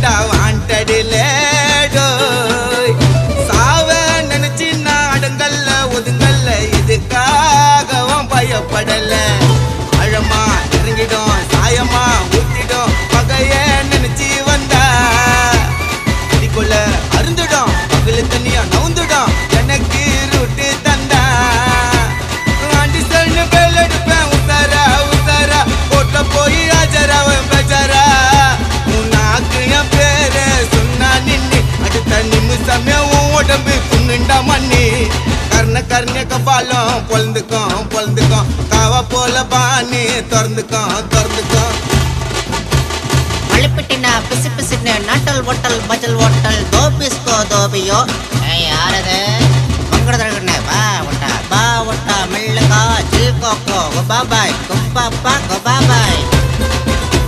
தாண்டா வாண்டடிலே சாவ நினைச்சு நான் அடங்கல்ல ஒதுங்கல்ல இதுக்காகவும் பயப்படல அழமா இறங்கிடும் சாயமா ஊத்திடும் பகைய நினைச்சு வந்தா அடிக்குள்ள அருந்துடும் பகல தண்ணியா நவுந்துடும் எனக்கு ரூட்டு தந்தா ஆண்டி சன்னு பேல் எடுப்பேன் உசாரா உசாரா கோட்ல போய் ஆஜராவன் பேஜாரா உன்னாக்கு என் பேர சொன்னா நின்னு அடுத்த நிமிஷமே உன் உடம்பு புண்ணுண்டா மண்ணி கர்ண கர்ண கபாலம் பொழுந்துக்கும் காவா போல பாணி திறந்துக்கும் மழைப்பிட்டினா பிசு பிசுன்னு நாட்டல் ஓட்டல் பஜல் ஓட்டல் தோபிஸ்கோ தோபியோ யாரது மங்கடதழகுன்னு பா ஒட்டா மெல்லுகா ஜில் கோக்கோ பாபாய் குப்பாப்பா